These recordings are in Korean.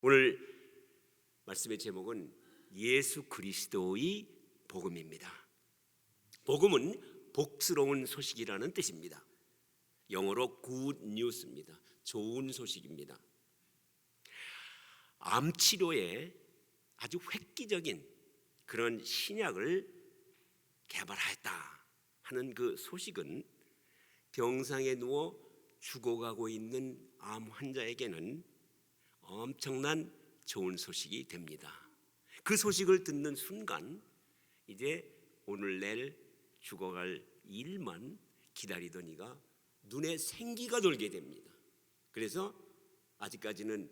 오늘 말씀의 제목은 예수 그리스도의 복음입니다. 복음은 복스러운 소식이라는 뜻입니다. 영어로 good news입니다. 좋은 소식입니다. 암 치료에 아주 획기적인 그런 신약을 개발하였다 하는 그 소식은 병상에 누워 죽어가고 있는 암 환자에게는 엄청난 좋은 소식이 됩니다. 그 소식을 듣는 순간 이제 오늘 내일 죽어갈 일만 기다리던 이가 눈에 생기가 돌게 됩니다. 그래서 아직까지는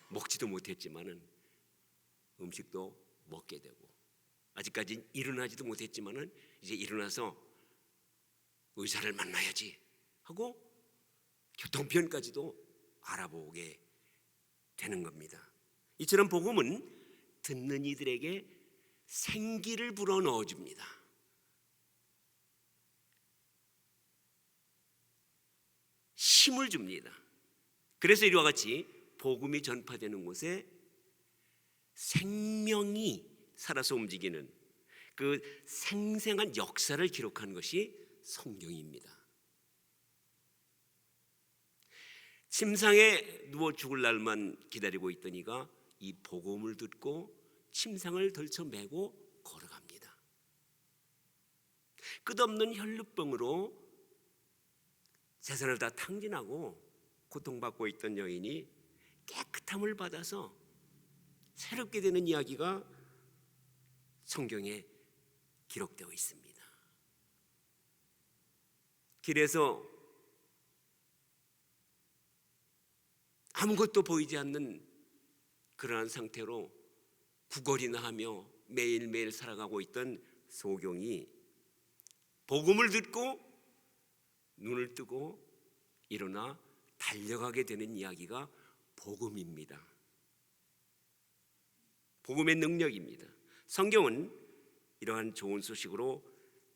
먹지도 못했지만은 음식도 먹게 되고, 아직까지 일어나지도 못했지만은 이제 일어나서 의사를 만나야지 하고 교통편까지도 알아보게 되는 겁니다. 이처럼 복음은 듣는 이들에게 생기를 불어넣어 줍니다. 힘을 줍니다. 그래서 이와 같이 복음이 전파되는 곳에 생명이 살아서 움직이는 그 생생한 역사를 기록한 것이 성경입니다. 침상에 누워 죽을 날만 기다리고 있던 이가 이 복음을 듣고 침상을 덜쳐매고 걸어갑니다. 끝없는 혈루병으로 재산을 다 탕진하고 고통받고 있던 여인이 깨끗함을 받아서 새롭게 되는 이야기가 성경에 기록되어 있습니다. 길에서 아무것도 보이지 않는 그러한 상태로 구걸이나 하며 매일매일 살아가고 있던 소경이 복음을 듣고 눈을 뜨고 일어나 달려가게 되는 이야기가 복음입니다. 복음의 능력입니다. 성경은 이러한 좋은 소식으로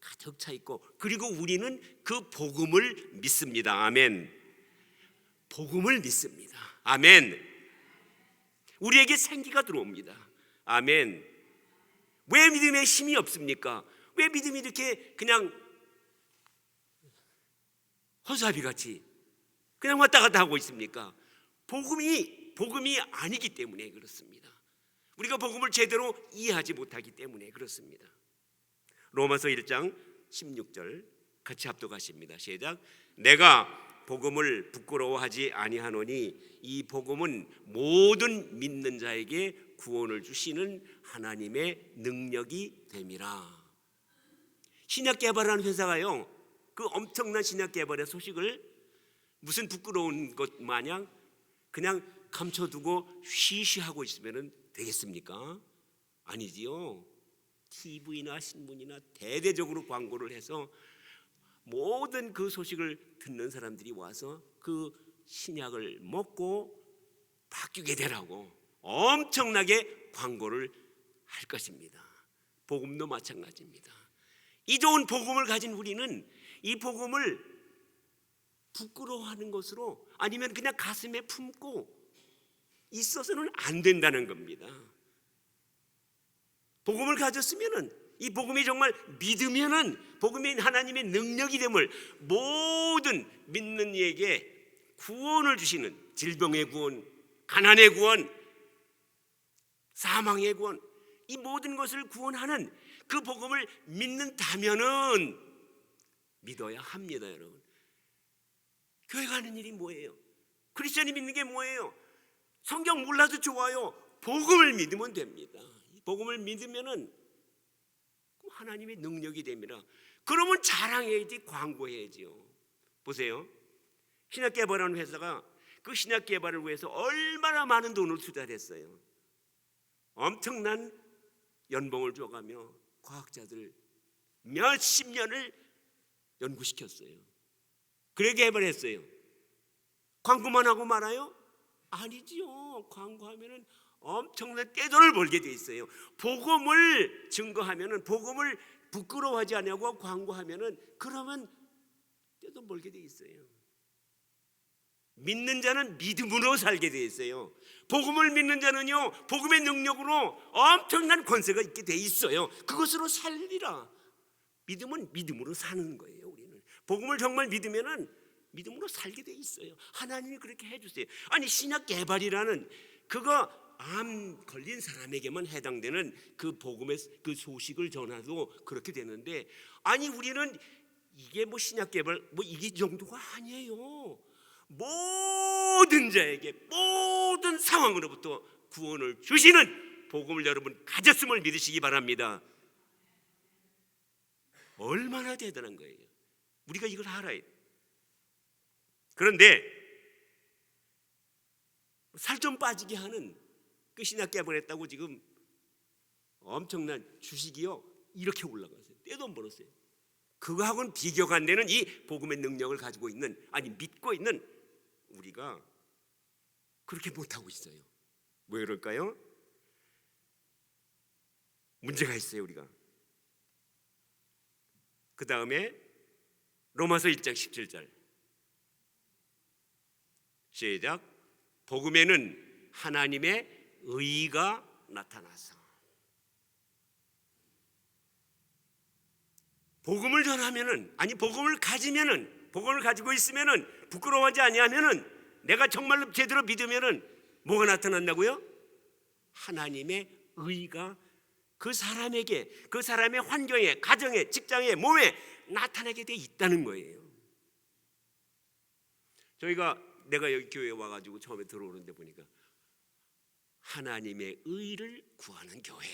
가득 차 있고, 그리고 우리는 그 복음을 믿습니다. 아멘. 복음을 믿습니다. 아멘. 우리에게 생기가 들어옵니다. 아멘. 왜 믿음에 힘이 없습니까? 왜 믿음이 이렇게 그냥 허수아비같이 그냥 왔다 갔다 하고 있습니까? 복음이 아니기 때문에 그렇습니다. 우리가 복음을 제대로 이해하지 못하기 때문에 그렇습니다. 로마서 1장 16절 같이 합독하십니다. 시작. 내가 복음을 부끄러워하지 아니하노니 이 복음은 모든 믿는 자에게 구원을 주시는 하나님의 능력이 됨이라. 신약 개발하는 회사가요, 그 엄청난 신약 개발의 소식을 무슨 부끄러운 것 마냥 그냥 감춰두고 쉬쉬하고 있으면 되겠습니까? 아니지요. TV나 신문이나 대대적으로 광고를 해서 모든 그 소식을 듣는 사람들이 와서 그 신약을 먹고 바뀌게 되라고 엄청나게 광고를 할 것입니다. 복음도 마찬가지입니다. 이 좋은 복음을 가진 우리는 이 복음을 부끄러워하는 것으로, 아니면 그냥 가슴에 품고 있어서는 안 된다는 겁니다. 복음을 가졌으면은, 이 복음이 정말 믿으면은 복음이 하나님의 능력이 됨을, 모든 믿는 이에게 구원을 주시는, 질병의 구원, 가난의 구원, 사망의 구원, 이 모든 것을 구원하는 그 복음을 믿는다면은, 믿어야 합니다. 여러분, 교회 가는 일이 뭐예요? 크리스천이 믿는 게 뭐예요? 성경 몰라도 좋아요. 복음을 믿으면 됩니다. 복음을 믿으면은 하나님의 능력이 됩니다. 그러면 자랑해야지, 광고해야지요. 보세요. 신약 개발하는 회사가 그 신약 개발을 위해서 얼마나 많은 돈을 투자를 했어요. 엄청난 연봉을 줘가며 과학자들 몇십 년을 연구시켰어요. 그래 개발했어요. 광고만 하고 말아요? 아니지요. 광고하면은 엄청난 떼돈을 벌게 돼 있어요. 복음을 증거하면은, 복음을 부끄러워하지 않냐고, 광고하면은 그러면 떼돈 벌게 돼 있어요. 믿는 자는 믿음으로 살게 돼 있어요. 복음을 믿는 자는요, 복음의 능력으로 엄청난 권세가 있게 돼 있어요. 그것으로 살리라. 믿음은 믿음으로 사는 거예요. 우리는 복음을 정말 믿으면은 믿음으로 살게 돼 있어요. 하나님이 그렇게 해주세요. 아니, 신약 개발이라는 그거 암 걸린 사람에게만 해당되는 그 복음의 그 소식을 전하도 그렇게 되는데, 아니 우리는 이게 뭐 신약 개발 뭐 이게 정도가 아니에요. 모든 자에게 모든 상황으로부터 구원을 주시는 복음을 여러분 가졌음을 믿으시기 바랍니다. 얼마나 대단한 거예요. 우리가 이걸 알아야 돼요. 그런데 살 좀 빠지게 하는 그 신약 개발했다고 지금 엄청난 주식이요 이렇게 올라갔어요. 떼도 안 벌었어요. 그거하고는 비교가 안 되는 이 복음의 능력을 가지고 있는, 아니 믿고 있는 우리가 그렇게 못하고 있어요. 왜 그럴까요? 문제가 있어요. 우리가 그 다음에 로마서 1장 17절 시작. 복음에는 하나님의 의가 나타나서. 복음을 전하면은, 아니 복음을 가지면은, 복음을 가지고 있으면은, 부끄러워하지 아니하면은, 내가 정말로 제대로 믿으면은 뭐가 나타난다고요? 하나님의 의가 그 사람에게, 그 사람의 환경에, 가정에, 직장에, 몸에 나타나게 돼 있다는 거예요. 내가 여기 교회에 와가지고 처음에 들어오는데 보니까 하나님의 의를 구하는 교회,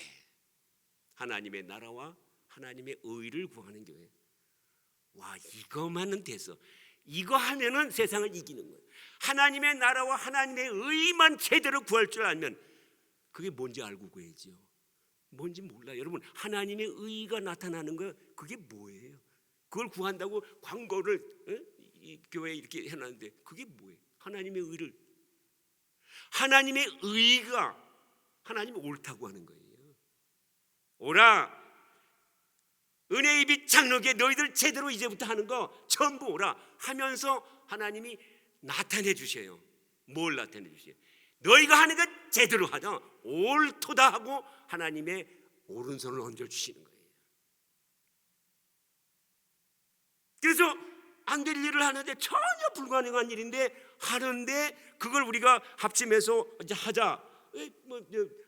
하나님의 나라와 하나님의 의를 구하는 교회. 와, 이거만은 돼서, 이거 하면은 세상을 이기는 거예요. 하나님의 나라와 하나님의 의만 제대로 구할 줄 알면, 그게 뭔지 알고 구해야죠. 뭔지 몰라요. 여러분, 하나님의 의가 나타나는 거 그게 뭐예요? 그걸 구한다고 광고를 이 교회에 이렇게 해놨는데 그게 뭐예요? 하나님의 의를, 하나님의 의가 하나님이 옳다고 하는 거예요. 오라, 은혜의 빛 장로교에 너희들 제대로 이제부터 하는 거 전부 오라 하면서 하나님이 나타내 주셔요. 뭘 나타내 주셔요? 너희가 하는 것 제대로 하자, 옳도다 하고 하나님의 오른손을 얹어 주시는 거예요. 그래서 안 될 일을 하는데, 전혀 불가능한 일인데 하는데, 그걸 우리가 합심해서 이제 하자, 뭐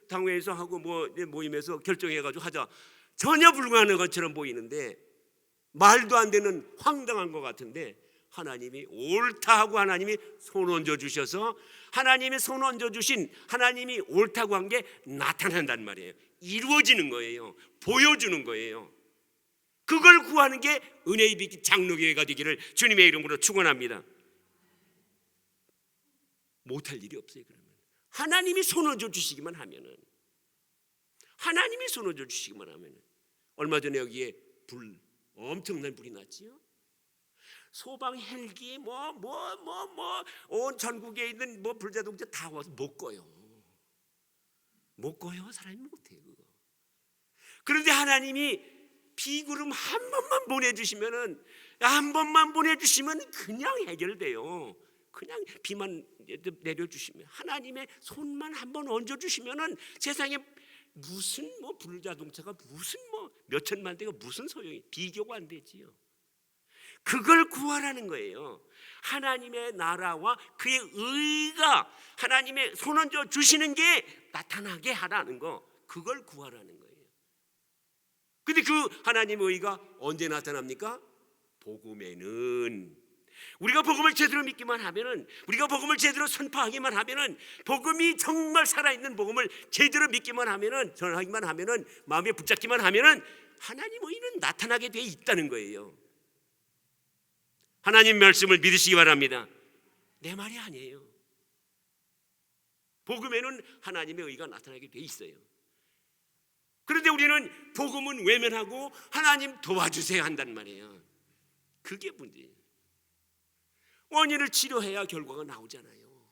당회에서 하고 뭐 모임에서 결정해가지고 하자, 전혀 불가능한 것처럼 보이는데, 말도 안 되는 황당한 것 같은데, 하나님이 옳다 하고 하나님이 손 얹어 주셔서, 하나님이 손 얹어 주신 하나님이 옳다고 한 게 나타난단 말이에요. 이루어지는 거예요. 보여주는 거예요. 그걸 구하는 게 은혜의 빛 장로교회가 되기를 주님의 이름으로 축원합니다. 못할 일이 없어요. 그러면 하나님이 손 얹어 주시기만 하면은, 하나님이 손 얹어 주시기만 하면은. 얼마 전에 여기에 엄청난 불이 났지요. 소방 헬기 온 전국에 있는 뭐 불자동차 다 와서 못 꺼요. 사람이 못해요 그거. 그런데 하나님이 비구름 한 번만 보내주시면은, 그냥 해결돼요. 그냥 비만 내려주시면, 하나님의 손만 한번 얹어주시면은 세상에 무슨 뭐 불자동차가 무슨 뭐 몇천만 대가 무슨 소용이, 비교가 안 되지요. 그걸 구하라는 거예요. 하나님의 나라와 그의 의가, 하나님의 손 얹어 주시는 게 나타나게 하라는 거, 그걸 구하라는 거예요. 근데 그 하나님의 의가 언제 나타납니까? 복음에는. 우리가 복음을 제대로 믿기만 하면은, 우리가 복음을 제대로 선포하기만 하면은, 복음이 정말 살아있는 복음을 제대로 믿기만 하면은, 전하기만 하면은, 마음에 붙잡기만 하면은 하나님의 의는 나타나게 돼 있다는 거예요. 하나님 말씀을 믿으시기 바랍니다. 내 말이 아니에요. 복음에는 하나님의 의가 나타나게 돼 있어요. 그런데 우리는 복음은 외면하고 하나님 도와주세요 한단 말이에요. 그게 문제예요. 원인을 치료해야 결과가 나오잖아요.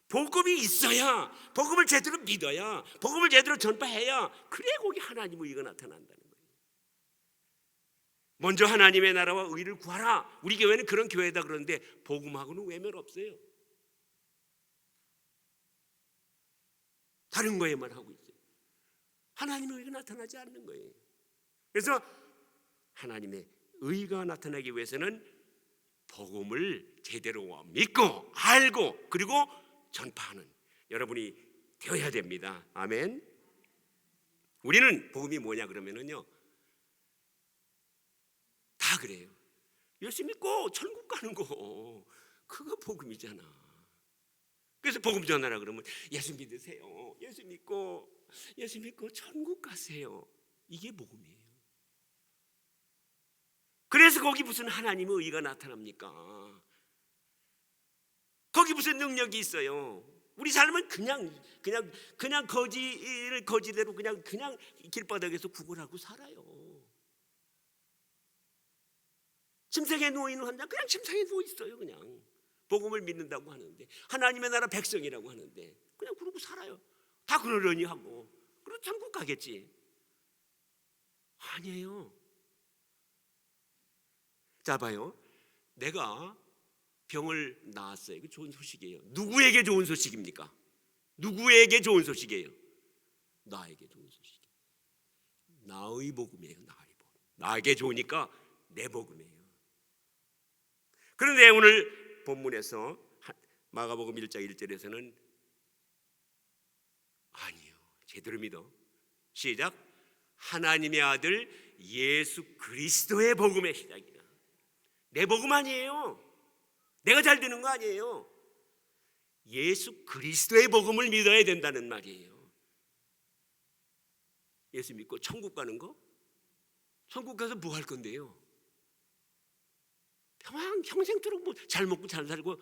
복음이 있어야, 복음을 제대로 믿어야, 복음을 제대로 전파해야, 그래 거기 하나님의 의가 나타난다는 거예요. 먼저 하나님의 나라와 의를 구하라. 우리 교회는 그런 교회다 그러는데 복음하고는 외면 없어요. 다른 거에만 하고 있어요. 하나님의 의가 나타나지 않는 거예요. 그래서 하나님의 의가 나타나기 위해서는 복음을 제대로 믿고 알고 그리고 전파하는 여러분이 되어야 됩니다. 아멘. 우리는 복음이 뭐냐 그러면은요, 다 그래요. 예수 믿고 천국 가는 거 그거 복음이잖아. 그래서 복음 전하라 그러면 예수 믿으세요. 예수 믿고 천국 가세요. 이게 복음이에요. 그래서 거기 무슨 하나님의 의가 나타납니까? 거기 무슨 능력이 있어요? 우리 삶은 그냥 거지대로 그냥 길바닥에서 구걸하고 살아요. 침상에 누워 있는 환자 그냥 침상에 누워 있어요. 그냥 복음을 믿는다고 하는데 하나님의 나라 백성이라고 하는데 그냥 그러고 살아요. 다 그러려니 하고 그럼 천국 가겠지. 아니에요. 자 봐요. 내가 병을 낳았어요. 이거 좋은 소식이에요. 누구에게 좋은 소식입니까? 누구에게 좋은 소식이에요? 나에게 좋은 소식이에요. 나의 복음이에요. 나의 복음. 나에게 좋으니까 내 복음이에요. 그런데 오늘 본문에서 마가복음 1장 1절에서는 아니요. 제대로 믿어. 시작. 하나님의 아들 예수 그리스도의 복음의 시작이다. 내 복음 아니에요. 내가 잘 되는 거 아니에요. 예수 그리스도의 복음을 믿어야 된다는 말이에요. 예수 믿고 천국 가는 거? 천국 가서 뭐 할 건데요? 평생토록 뭐 잘 먹고 잘 살고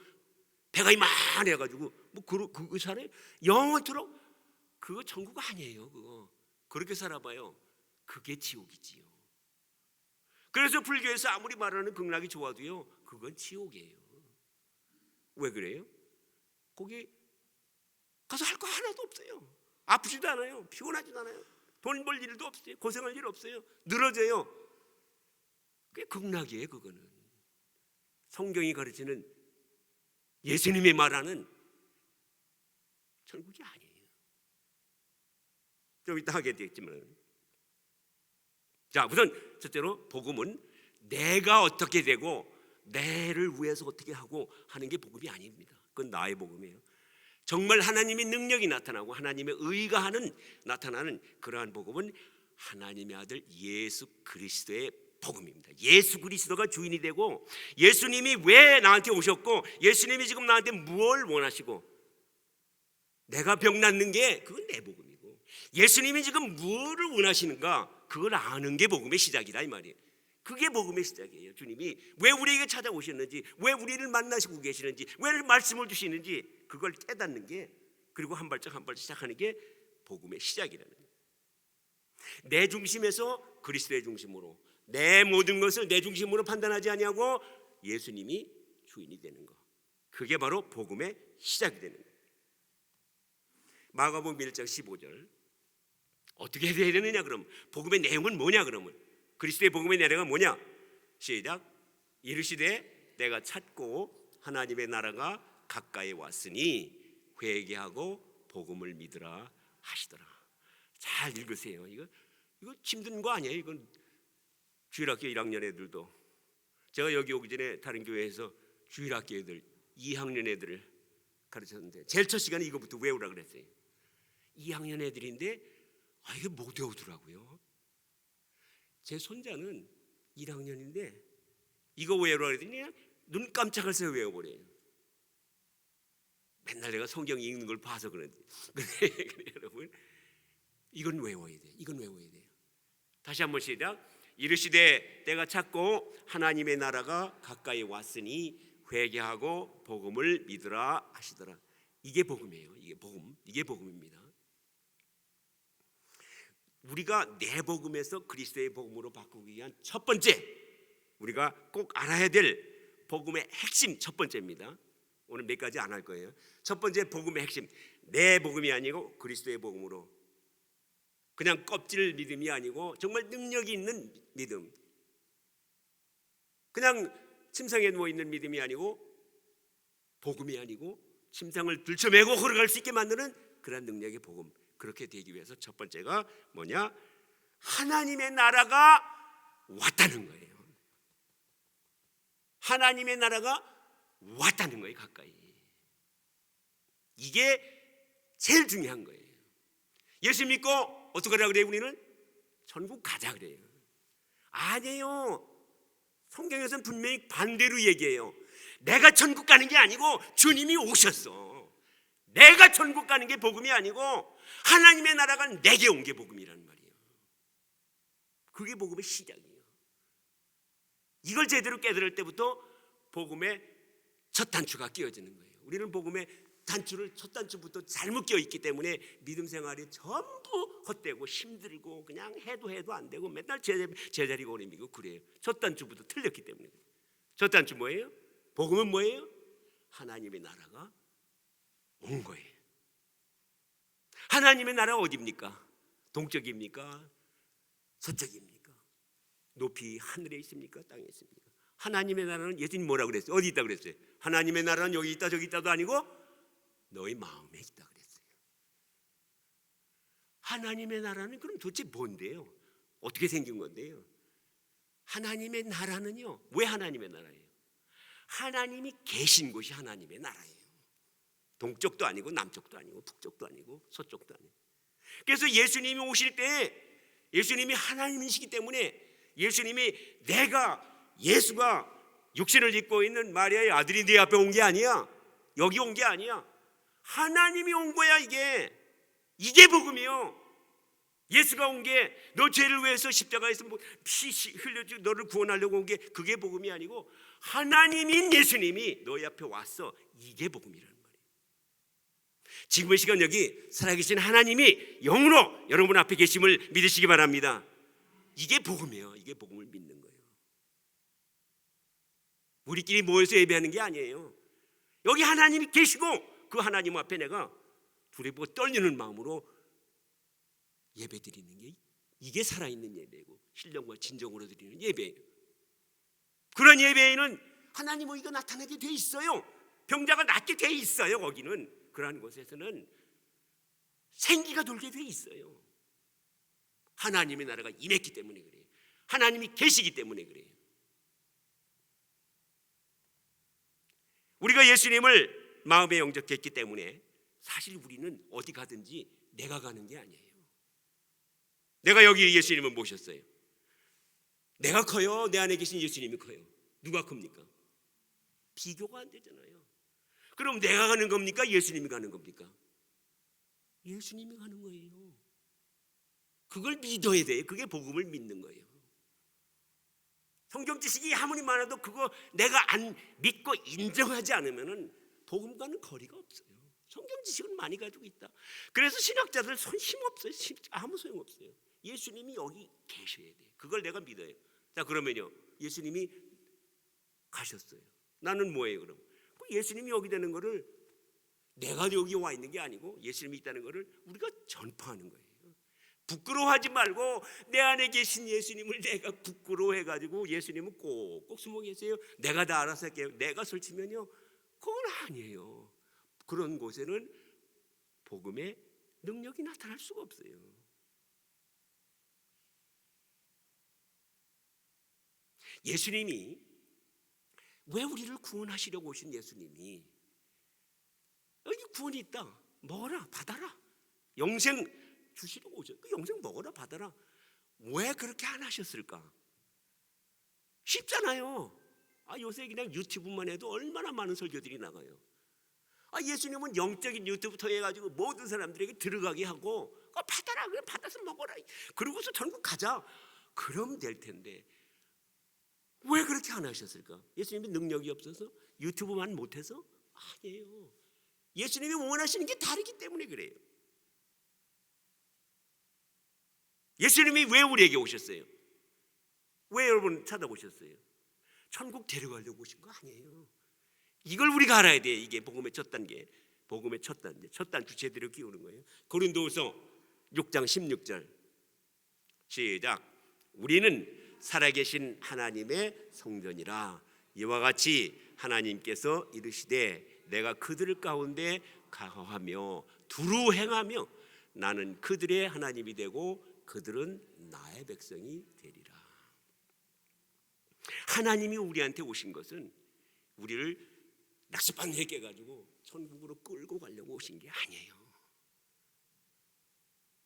배가 이만해가지고 뭐 그거 살아요? 영원토록? 그거 천국 아니에요. 그거 그렇게 살아봐요. 그게 지옥이지요. 그래서 불교에서 아무리 말하는 극락이 좋아도요, 그건 지옥이에요. 왜 그래요? 거기 가서 할 거 하나도 없어요. 아프지도 않아요. 피곤하지도 않아요. 돈 벌 일도 없어요. 고생할 일 없어요. 늘어져요. 그게 극락이에요. 그거는 성경이 가르치는 예수님이 말하는 천국이 아니에요. 좀 이따 하게 되겠지만, 자 우선 첫째로 복음은 내가 어떻게 되고 내를 위해서 어떻게 하고 하는 게 복음이 아닙니다. 그건 나의 복음이에요. 정말 하나님의 능력이 나타나고 하나님의 의가 나타나는 그러한 복음은 하나님의 아들 예수 그리스도의 복음입니다. 예수 그리스도가 주인이 되고 예수님이 왜 나한테 오셨고 예수님이 지금 나한테 무엇을 원하시고 내가 병 낫는 게 그건 내 복음이고 예수님이 지금 무엇을 원하시는가 그걸 아는 게 복음의 시작이다 이 말이에요. 그게 복음의 시작이에요. 주님이 왜 우리에게 찾아오셨는지, 왜 우리를 만나시고 계시는지, 왜 말씀을 주시는지 그걸 깨닫는 게, 그리고 한 발짝 한 발짝 시작하는 게 복음의 시작이라는 거예요. 내 중심에서 그리스도의 중심으로 내 모든 것을 내 중심으로 판단하지 아니하고 예수님이 주인이 되는 것, 그게 바로 복음의 시작이 되는 거예요. 마가복음 1장 15절 어떻게 해야 되느냐 그럼 복음의 내용은 뭐냐 그러면 그리스도의 복음의 내용은 뭐냐? 시작. 이르시되 내가 찾고 하나님의 나라가 가까이 왔으니 회개하고 복음을 믿으라 하시더라. 잘 읽으세요. 이거 힘든 거 아니에요. 이건 주일학교 1학년 애들도, 제가 여기 오기 전에 다른 교회에서 주일학교 애들 2학년 애들을 가르쳤는데 제일 첫 시간에 이거부터 외우라 그랬어요. 2학년 애들인데 이게 못 외우더라고요. 제 손자는 1학년인데 이거 외우라 그랬더니 그냥 눈 깜짝할 새 외워버려요. 맨날 내가 성경 읽는 걸 봐서 그런데 그래 여러분, 이건 외워야 돼. 이건 외워야 돼요. 다시 한번 시작. 이르시되 내가 찾고 하나님의 나라가 가까이 왔으니 회개하고 복음을 믿으라 하시더라. 이게 복음이에요. 이게 복음입니다. 우리가 내 복음에서 그리스도의 복음으로 바꾸기 위한 첫 번째, 우리가 꼭 알아야 될 복음의 핵심 첫 번째입니다. 오늘 몇 가지 안 할 거예요. 첫 번째 복음의 핵심, 내 복음이 아니고 그리스도의 복음으로, 그냥 껍질 믿음이 아니고 정말 능력이 있는 믿음, 그냥 침상에 누워있는 믿음이 아니고 복음이 아니고 침상을 들쳐매고 걸어갈 수 있게 만드는 그런 능력의 복음, 그렇게 되기 위해서 첫 번째가 뭐냐? 하나님의 나라가 왔다는 거예요. 하나님의 나라가 왔다는 거예요. 가까이. 이게 제일 중요한 거예요. 예수 믿고 어떻게 하라 그래요? 우리는 천국 가자 그래요. 아니에요. 성경에서는 분명히 반대로 얘기해요. 내가 천국 가는 게 아니고 주님이 오셨어. 내가 천국 가는 게 복음이 아니고 하나님의 나라가 내게 온 게 복음이라는 말이에요. 그게 복음의 시작이에요. 이걸 제대로 깨달을 때부터 복음의 첫 단추가 끼워지는 거예요. 우리는 복음의 단추를 첫 단추부터 잘못 끼어 있기 때문에 믿음 생활이 전부 헛되고 힘들고 그냥 해도 안 되고 맨날 제자리 걸음이고 그래요. 첫 단추부터 틀렸기 때문에. 첫 단추 뭐예요? 복음은 뭐예요? 하나님의 나라가 온 거예요. 하나님의 나라가 어디입니까? 동쪽입니까? 서쪽입니까? 높이 하늘에 있습니까? 땅에 있습니까? 하나님의 나라는 예수님 뭐라고 그랬어요? 어디 있다 그랬어요? 하나님의 나라는 여기 있다 저기 있다도 아니고 너희 마음에 있다 그랬어요. 하나님의 나라는 그럼 도대체 뭔데요? 어떻게 생긴 건데요? 하나님의 나라는요, 왜 하나님의 나라예요? 하나님이 계신 곳이 하나님의 나라예요. 동쪽도 아니고 남쪽도 아니고 북쪽도 아니고 서쪽도 아니고. 그래서 예수님이 오실 때 예수님이 하나님이시기 때문에 예수님이 예수가 육신을 입고 있는 마리아의 아들이 네 앞에 온 게 아니야. 여기 온 게 아니야. 하나님이 온 거야. 이게 복음이요. 예수가 온 게 너 죄를 위해서 십자가에서 피 흘려주고 너를 구원하려고 온 게 그게 복음이 아니고 하나님인 예수님이 너희 앞에 왔어. 이게 복음이라는 말이에요. 지금 이 시간 여기 살아계신 하나님이 영으로 여러분 앞에 계심을 믿으시기 바랍니다. 이게 복음이에요. 이게 복음을 믿는 거예요. 우리끼리 모여서 예배하는 게 아니에요. 여기 하나님이 계시고 그 하나님 앞에 내가 두려워 떨리는 마음으로 예배 드리는 게 이게 살아있는 예배고 신령과 진정으로 드리는 예배예요. 그런 예배에는 하나님 의가 나타나게 돼 있어요. 병자가 낫게 돼 있어요. 거기는 그러한 곳에서는 생기가 돌게 돼 있어요. 하나님의 나라가 임했기 때문에 그래요. 하나님이 계시기 때문에 그래요. 우리가 예수님을 마음에 영접했기 때문에 사실 우리는 어디 가든지 내가 가는 게 아니에요. 내가 여기 예수님을 모셨어요. 내가 커요? 내 안에 계신 예수님이 커요? 누가 큽니까? 비교가 안 되잖아요. 그럼 내가 가는 겁니까? 예수님이 가는 겁니까? 예수님이 가는 거예요. 그걸 믿어야 돼요. 그게 복음을 믿는 거예요. 성경 지식이 아무리 많아도 그거 내가 안 믿고 인정하지 않으면은 복음과는 거리가 없어요. 성경 지식은 많이 가지고 있다. 그래서 신학자들 힘 없어요. 아무 소용 없어요. 예수님이 여기 계셔야 돼요. 그걸 내가 믿어요. 자, 그러면요, 예수님이 가셨어요. 나는 뭐예요 그럼? 예수님이 여기 되는 거를 내가 여기 와 있는 게 아니고 예수님이 있다는 거를 우리가 전파하는 거예요. 부끄러워하지 말고 내 안에 계신 예수님을 내가 부끄러워해가지고 예수님은 꼭꼭 숨어 계세요. 내가 다 알아서 할게요. 내가 설치면요, 그건 아니에요. 그런 곳에는 복음의 능력이 나타날 수가 없어요. 예수님이 왜 우리를 구원하시려고 오신 예수님이 여기 구원이 있다. 먹어라, 받아라. 영생 주시려고 오셨. 그 영생 먹어라, 받아라. 왜 그렇게 안 하셨을까? 쉽잖아요. 요새 그냥 유튜브만 해도 얼마나 많은 설교들이 나가요. 예수님은 영적인 유튜브 통해 가지고 모든 사람들에게 들어가게 하고 받아라, 그래 받아서 먹어라. 그러고서 전국 가자. 그럼 될 텐데 왜 그렇게 안 하셨을까? 예수님이 능력이 없어서 유튜브만 못해서? 아니에요. 예수님이 원하시는 게 다르기 때문에 그래요. 예수님이 왜 우리에게 오셨어요? 왜 여러분 찾아오셨어요? 천국 데려가려고 오신 거 아니에요. 이걸 우리가 알아야 돼요. 이게 복음의 첫 단계. 복음의 첫 단계. 첫 단추 제대로 끼우는 거예요. 고린도후서 6장 16절 시작. 우리는 살아계신 하나님의 성전이라. 이와 같이 하나님께서 이르시되 내가 그들 가운데 가하며 두루 행하며 나는 그들의 하나님이 되고 그들은 나의 백성이 되리라. 하나님이 우리한테 오신 것은 우리를 낚싯바늘 깨가지고 천국으로 끌고 가려고 오신 게 아니에요.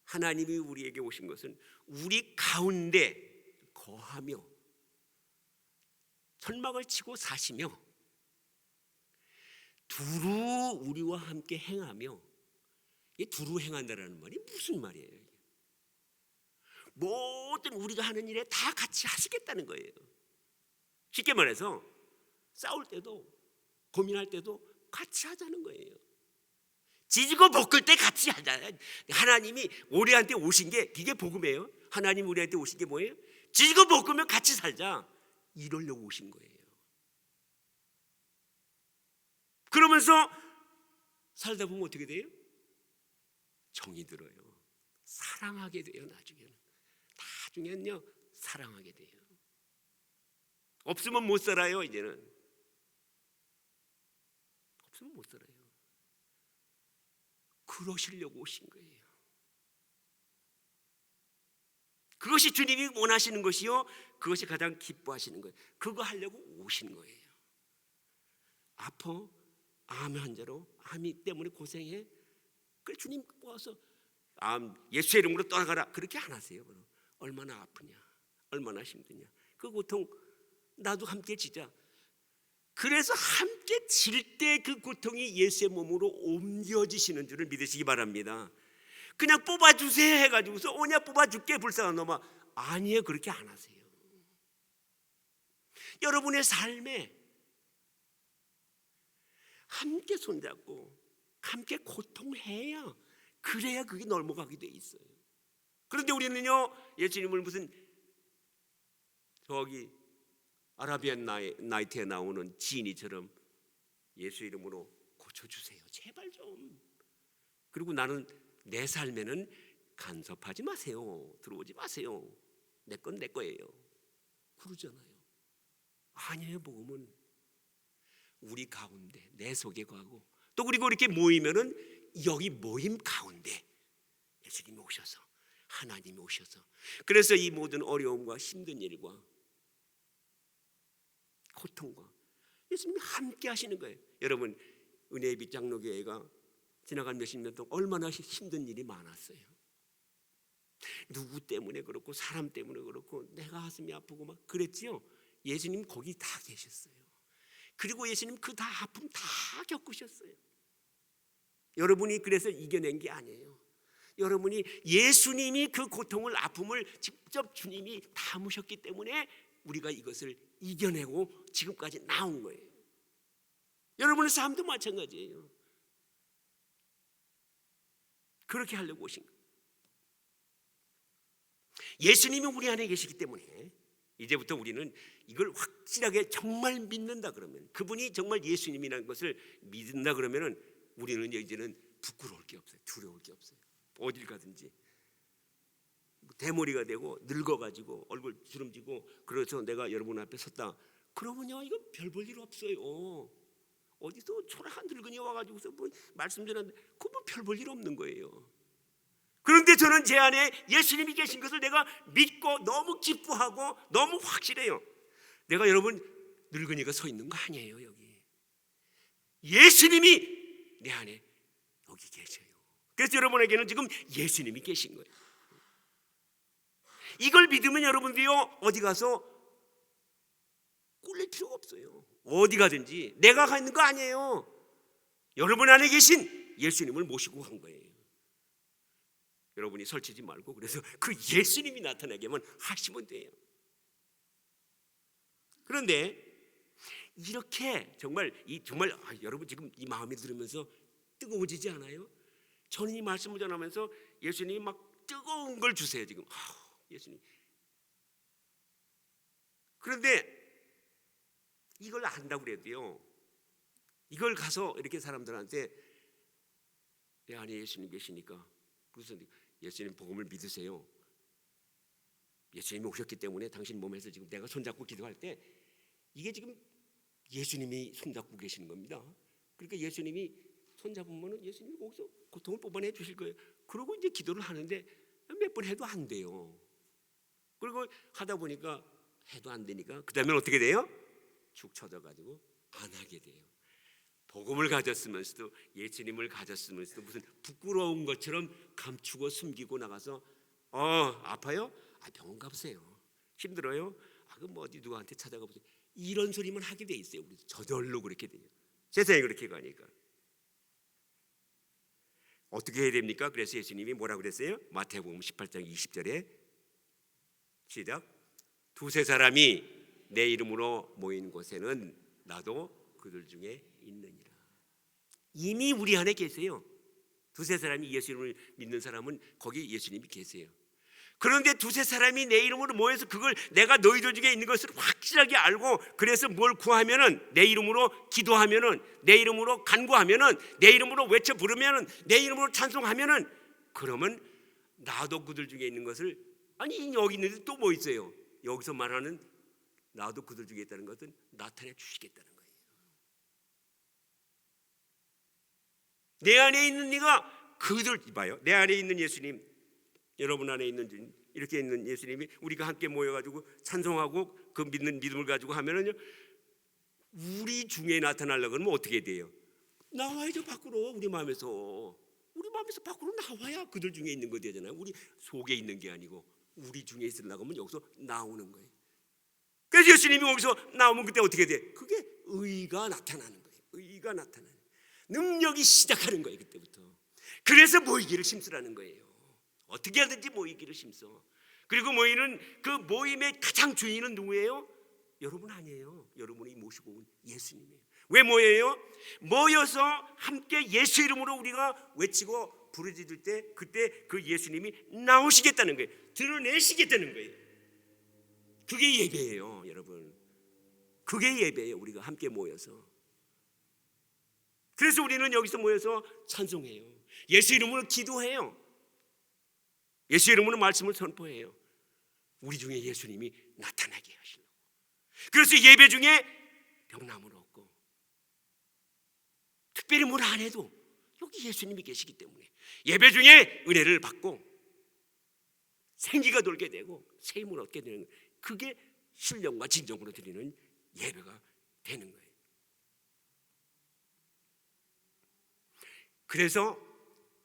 하나님이 우리에게 오신 것은 우리 가운데 거하며 천막을 치고 사시며 두루 우리와 함께 행하며, 이 두루 행한다라는 말이 무슨 말이에요? 모든 우리가 하는 일에 다 같이 하시겠다는 거예요. 쉽게 말해서 싸울 때도 고민할 때도 같이 하자는 거예요. 지지고 볶을 때 같이 하자. 하나님이 우리한테 오신 게 이게 복음이에요. 하나님이 우리한테 오신 게 뭐예요? 지지고 볶으면 같이 살자, 이러려고 오신 거예요. 그러면서 살다 보면 어떻게 돼요? 정이 들어요. 사랑하게 돼요. 나중에는요 사랑하게 돼요. 없으면 못 살아요. 이제는 없으면 못 살아요. 그러시려고 오신 거예요. 그것이 주님이 원하시는 것이요, 그것이 가장 기뻐하시는 거예요. 그거 하려고 오신 거예요. 아파? 암 환자로, 암이 때문에 고생해? 그래, 주님 와서 예수의 이름으로 떠나가라, 그렇게 안 하세요. 얼마나 아프냐, 얼마나 힘드냐, 그 고통 나도 함께 지자. 그래서 함께 질 때 그 고통이 예수의 몸으로 옮겨지시는 줄을 믿으시기 바랍니다. 그냥 뽑아주세요 해가지고서 오냐 뽑아줄게 불쌍한 놈아, 아니에요. 그렇게 안 하세요. 여러분의 삶에 함께 손잡고 함께 고통해야, 그래야 그게 넘어가게 돼 있어요. 그런데 우리는요, 예수님을 무슨 저기 아라비안 나이트에 나오는 지니처럼 예수 이름으로 고쳐주세요, 제발 좀. 그리고 나는 내 삶에는 간섭하지 마세요, 들어오지 마세요, 내 건 내 거예요, 그러잖아요. 아니에요. 복음은 우리 가운데 내 속에 가고, 또 그리고 이렇게 모이면은 여기 모임 가운데 예수님이 오셔서, 하나님이 오셔서, 그래서 이 모든 어려움과 힘든 일과 고통과 예수님이 함께 하시는 거예요. 여러분, 은혜의 빛 장로교회가 지나간 몇십 년 동안 얼마나 힘든 일이 많았어요. 누구 때문에 그렇고 사람 때문에 그렇고 내가 가슴이 아프고 막 그랬지요. 예수님 거기 다 계셨어요. 그리고 예수님 그 다 아픔 다 겪으셨어요. 여러분이 그래서 이겨낸 게 아니에요. 여러분이 예수님이 그 고통을, 아픔을 직접 주님이 담으셨기 때문에 우리가 이것을 이겨내고 지금까지 나온 거예요. 여러분의 삶도 마찬가지예요. 그렇게 하려고 오신 거예요. 예수님이 우리 안에 계시기 때문에 이제부터 우리는 이걸 확실하게 정말 믿는다 그러면, 그분이 정말 예수님이라는 것을 믿는다 그러면은 우리는 이제는 부끄러울 게 없어요. 두려울 게 없어요. 어딜 가든지 대머리가 되고 늙어가지고 얼굴 주름지고 그래서 내가 여러분 앞에 섰다 그러면요, 이거 별 볼 일 없어요. 어디서 초라한 늙은이 와가지고서 뭐 말씀 전하는데 그거 뭐 별 볼 일 없는 거예요. 그런데 저는 제 안에 예수님이 계신 것을 내가 믿고 너무 기뻐하고 너무 확실해요. 내가 여러분 늙은이가 서 있는 거 아니에요. 여기 예수님이 내 안에 여기 계셔요. 그래서 여러분에게는 지금 예수님이 계신 거예요. 이걸 믿으면 여러분들이요, 어디 가서 꿀릴 필요가 없어요. 어디 가든지 내가 가 있는 거 아니에요. 여러분 안에 계신 예수님을 모시고 간 거예요. 여러분이 설치지 말고 그래서 그 예수님이 나타나게만 하시면 돼요. 그런데 이렇게 정말 여러분 지금 이 마음이 들으면서 뜨거워지지 않아요? 저는 이 말씀을 전하면서 예수님이 막 뜨거운 걸 주세요 지금. 예수님. 그런데 이걸 안다고 그래도요, 이걸 가서 이렇게 사람들한테 내 안에 예수님 계시니까, 그래서 예수님 복음을 믿으세요, 예수님이 오셨기 때문에 당신 몸에서 지금 내가 손잡고 기도할 때 이게 지금 예수님이 손잡고 계시는 겁니다. 그러니까 예수님이 손 잡으면 예수님이 거기서 고통을 뽑아내 주실 거예요. 그러고 이제 기도를 하는데 몇 번 해도 안 돼요. 그리고 하다 보니까 해도 안 되니까 그 다음에 어떻게 돼요? 축 처져가지고 안 하게 돼요. 복음을 가졌으면서도 예수님을 가졌으면서도 무슨 부끄러운 것처럼 감추고 숨기고 나가서 아파요? 병원 가보세요. 힘들어요? 그럼 뭐 어디 누구한테 찾아가 보세요. 이런 소리만 하게 돼 있어요. 우리 저절로 그렇게 돼요. 세상에 그렇게 가니까 어떻게 해야 됩니까? 그래서 예수님이 뭐라고 그랬어요? 마태복음 18장 20절에 시작. 두세 사람이 내 이름으로 모인 곳에는 나도 그들 중에 있느니라. 이미 우리 안에 계세요. 두세 사람이 예수님을 믿는 사람은 거기 예수님이 계세요. 그런데 두세 사람이 내 이름으로 모여서 그걸 내가 너희들 중에 있는 것을 확실하게 알고 그래서 뭘 구하면은 내 이름으로 기도하면은 내 이름으로 간구하면은 내 이름으로 외쳐 부르면은 내 이름으로 찬송하면은 그러면 나도 그들 중에 있는 것을 아니 여기 있는데 또 뭐 있어요? 여기서 말하는 나도 그들 중에 있다는 것은 나타내 주시겠다는 거예요. 내 안에 있는 네가 그들 봐요. 내 안에 있는 예수님, 여러분 안에 있는 이렇게 있는 예수님이 우리가 함께 모여가지고 찬송하고 그 믿는 믿음을 가지고 하면은요, 우리 중에 나타나려고 하면 어떻게 돼요? 나와야죠 밖으로. 우리 마음에서 밖으로 나와야 그들 중에 있는 거 되잖아요. 우리 속에 있는 게 아니고 우리 중에 있으려고 하면 여기서 나오는 거예요. 그래서 예수님이 거기서 나오면 그때 어떻게 돼? 그게 의가 나타나는 거예요. 의가 나타나는 능력이 시작하는 거예요. 그때부터. 그래서 모이기를 심쓰라는 거예요. 어떻게 하든지 모이기를 심써. 그리고 모이는 그 모임의 가장 주인은 누구예요? 여러분 아니에요. 여러분이 모시고 온 예수님이에요. 왜 모여요? 모여서 함께 예수 이름으로 우리가 외치고 부르짖을 때 그때 그 예수님이 나오시겠다는 거예요. 드러내시겠다는 거예요. 그게 예배예요, 여러분. 그게 예배예요. 우리가 함께 모여서. 그래서 우리는 여기서 모여서 찬송해요. 예수 이름으로 기도해요. 예수 이름으로 말씀을 선포해요. 우리 중에 예수님이 나타나게 하시려고. 그래서 예배 중에 병남을 얻고 특별히 뭘 안 해도 여기 예수님이 계시기 때문에 예배 중에 은혜를 받고 생기가 돌게 되고 새 힘을 얻게 되는 거예요. 그게 신령과 진정으로 드리는 예배가 되는 거예요. 그래서